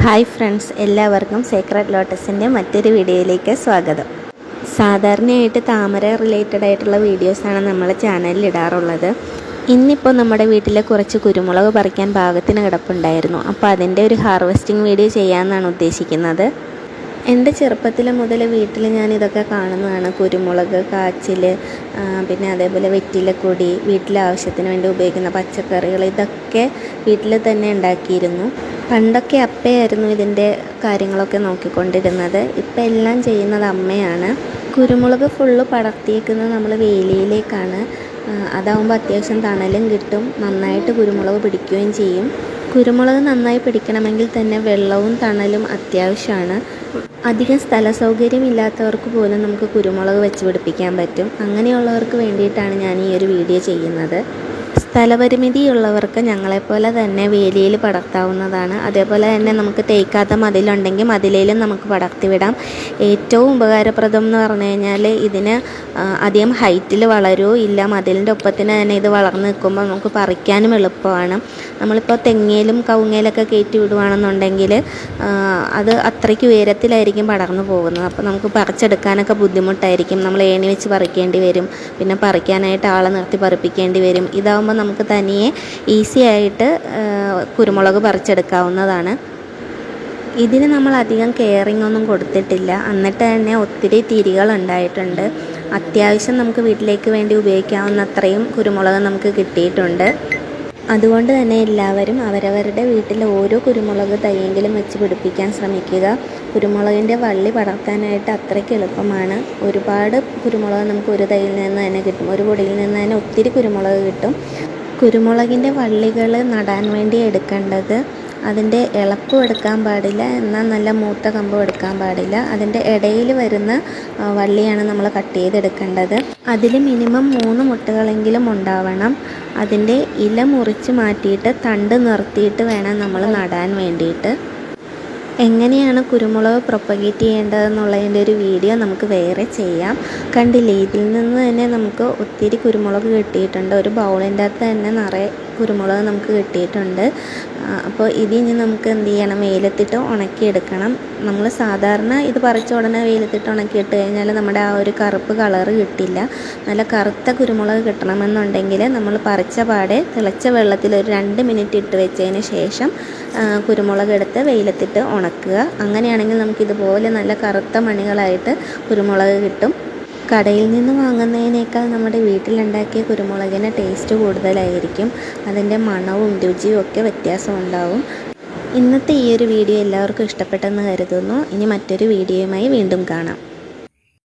Hi friends, എല്ലാവർക്കും secret ലോട്ടസിൻ്റെ മറ്റൊരു വീഡിയോയിലേക്ക് സ്വാഗതം. സാധാരണയായിട്ട് താമര റിലേറ്റഡ് ആയിട്ടുള്ള വീഡിയോസാണ് നമ്മളെ ചാനലിൽ ഇടാറുള്ളത്. ഇന്നിപ്പോൾ നമ്മുടെ വീട്ടിൽ കുറച്ച് കുരുമുളക് പറിക്കാൻ പാകത്തിന് കിടപ്പുണ്ടായിരുന്നു. അപ്പോൾ അതിൻ്റെ ഒരു ഹാർവെസ്റ്റിംഗ് വീഡിയോ ചെയ്യാമെന്നാണ് ഉദ്ദേശിക്കുന്നത്. എൻ്റെ ചെറുപ്പത്തിൽ മുതൽ വീട്ടിൽ ഞാനിതൊക്കെ കാണുന്നതാണ്. കുരുമുളക്, കാച്ചിൽ, പിന്നെ അതേപോലെ വെറ്റിലക്കൊടി, വീട്ടിലെ ആവശ്യത്തിന് വേണ്ടി ഉപയോഗിക്കുന്ന പച്ചക്കറികൾ, ഇതൊക്കെ വീട്ടിൽ തന്നെ ഉണ്ടാക്കിയിരുന്നു. പണ്ടൊക്കെ അപ്പയായിരുന്നു ഇതിൻ്റെ കാര്യങ്ങളൊക്കെ നോക്കിക്കൊണ്ടിരുന്നത്. ഇപ്പം എല്ലാം ചെയ്യുന്നത് അമ്മയാണ്. കുരുമുളക് ഫുള്ള് പടർത്തിയേക്കുന്നത് നമ്മൾ വേലിയിലേക്കാണ്. അതാവുമ്പോൾ അത്യാവശ്യം തണലും കിട്ടും, നന്നായിട്ട് കുരുമുളക് പിടിക്കുകയും ചെയ്യും. കുരുമുളക് നന്നായി പിടിക്കണമെങ്കിൽ തന്നെ വെള്ളവും തണലും അത്യാവശ്യമാണ്. അധികം സ്ഥല സൗകര്യം ഇല്ലാത്തവർക്ക് പോലും നമുക്ക് കുരുമുളക് വെച്ച് പിടിപ്പിക്കാൻ പറ്റും. അങ്ങനെയുള്ളവർക്ക് വേണ്ടിയിട്ടാണ് ഞാൻ ഈ ഒരു വീഡിയോ ചെയ്യുന്നത്. സ്ഥലപരിമിതിയുള്ളവർക്ക് ഞങ്ങളെപ്പോലെ തന്നെ വേലിയിൽ പടർത്താവുന്നതാണ്. അതേപോലെ തന്നെ നമുക്ക് തേക്കാത്ത മതിലുണ്ടെങ്കിൽ മതിലേലും നമുക്ക് പടർത്തിവിടാം. ഏറ്റവും ഉപകാരപ്രദം എന്ന് പറഞ്ഞു കഴിഞ്ഞാൽ ഇതിന് അധികം ഹൈറ്റിൽ വളരുകയോ ഇല്ല. മതിലിൻ്റെ ഒപ്പത്തിന് തന്നെ ഇത് വളർന്ന് നിൽക്കുമ്പോൾ നമുക്ക് പറിക്കാനും എളുപ്പമാണ്. നമ്മളിപ്പോൾ തെങ്ങയിലും കവുങ്ങയിലൊക്കെ കയറ്റി വിടുകയാണെന്നുണ്ടെങ്കിൽ അത് അത്രയ്ക്ക് ഉയരത്തിലായിരിക്കും പടർന്നു പോകുന്നത്. അപ്പോൾ നമുക്ക് പറിച്ചെടുക്കാനൊക്കെ ബുദ്ധിമുട്ടായിരിക്കും. നമ്മൾ ഏണി വെച്ച് പറിക്കേണ്ടി വരും, പിന്നെ പറിക്കാനായിട്ട് ആളെ നിർത്തി പറിപ്പിക്കേണ്ടി വരും. ഇതാവുമ്പോൾ നമുക്ക് തനിയെ ഈസി ആയിട്ട് കുരുമുളക് പറിച്ചെടുക്കാവുന്നതാണ്. ഇതിന് നമ്മൾ അധികം കെയറിങ് ഒന്നും കൊടുത്തിട്ടില്ല. എന്നിട്ട് തന്നെ ഒത്തിരി തിരികൾ ഉണ്ടായിട്ടുണ്ട്. അത്യാവശ്യം നമുക്ക് വീട്ടിലേക്ക് വേണ്ടി ഉപയോഗിക്കാവുന്ന അത്രയും കുരുമുളക് നമുക്ക് കിട്ടിയിട്ടുണ്ട്. അതുകൊണ്ട് തന്നെ എല്ലാവരും അവരവരുടെ വീട്ടിൽ ഓരോ കുരുമുളക് തൈയെങ്കിലും വെച്ച് പിടിപ്പിക്കാൻ ശ്രമിക്കുക. കുരുമുളകിൻ്റെ വള്ളി പടർത്താനായിട്ട് അത്രയ്ക്ക് എളുപ്പമാണ്. ഒരുപാട് കുരുമുളക് നമുക്ക് ഒരു തൈയിൽ നിന്ന് തന്നെ കിട്ടും. ഒരു പൊടിയിൽ നിന്ന് തന്നെ ഒത്തിരി കുരുമുളക് കിട്ടും. കുരുമുളകിൻ്റെ വള്ളികൾ നടാൻ വേണ്ടി എടുക്കേണ്ടത്, അതിൻ്റെ ഇളപ്പും എടുക്കാൻ പാടില്ല, എന്നാൽ നല്ല മൂത്ത കമ്പും എടുക്കാൻ പാടില്ല. അതിൻ്റെ ഇടയിൽ വരുന്ന വള്ളിയാണ് നമ്മൾ കട്ട് ചെയ്തെടുക്കേണ്ടത്. അതിൽ മിനിമം 3 മുട്ടുകളെങ്കിലും ഉണ്ടാവണം. അതിൻ്റെ ഇല മുറിച്ച് മാറ്റിയിട്ട് തണ്ട് നിർത്തിയിട്ട് വേണം നമ്മൾ നടാൻ വേണ്ടിയിട്ട്. എങ്ങനെയാണ് കുരുമുളക് പ്രൊപ്പഗേറ്റ് ചെയ്യേണ്ടതെന്നുള്ളതിൻ്റെ ഒരു വീഡിയോ നമുക്ക് വേറെ ചെയ്യാം. കണ്ടില്ലേ, ഇതിൽ നിന്ന് തന്നെ നമുക്ക് ഒത്തിരി കുരുമുളക് കിട്ടിയിട്ടുണ്ട്. ഒരു ബൗളിൻ്റെ അകത്ത് തന്നെ നിറയെ കുരുമുളക് നമുക്ക് കിട്ടിയിട്ടുണ്ട്. അപ്പോൾ ഇതിനി നമുക്ക് എന്ത് ചെയ്യണം, വെയിലത്തിട്ട് ഉണക്കിയെടുക്കണം. നമ്മൾ സാധാരണ ഇത് പറിച്ച ഉടനെ വെയിലത്തിട്ട് ഉണക്കിയിട്ട് കഴിഞ്ഞാൽ നമ്മുടെ ആ ഒരു കറുപ്പ് കളറ് കിട്ടില്ല. നല്ല കറുത്ത കുരുമുളക് കിട്ടണമെന്നുണ്ടെങ്കിൽ നമ്മൾ പറിച്ച പാടെ തിളച്ച വെള്ളത്തിൽ ഒരു 2 മിനിറ്റ് ഇട്ട് വെച്ചതിന് ശേഷം കുരുമുളക് എടുത്ത് വെയിലത്തിട്ട് ഉണക്കുക. അങ്ങനെയാണെങ്കിൽ നമുക്കിതുപോലെ നല്ല കറുത്ത മണികളായിട്ട് കുരുമുളക് കിട്ടും. കടയിൽ നിന്ന് വാങ്ങുന്നതിനേക്കാൾ നമ്മുടെ വീട്ടിലുണ്ടാക്കിയ കുരുമുളകിന് ടേസ്റ്റ് കൂടുതലായിരിക്കും. അതിൻ്റെ മണവും രുചിയും ഒക്കെ വ്യത്യാസം ഉണ്ടാവും. ഇന്നത്തെ ഈ ഒരു വീഡിയോ എല്ലാവർക്കും ഇഷ്ടപ്പെട്ടെന്ന് കരുതുന്നു. ഇനി മറ്റൊരു വീഡിയോയുമായി വീണ്ടും കാണാം.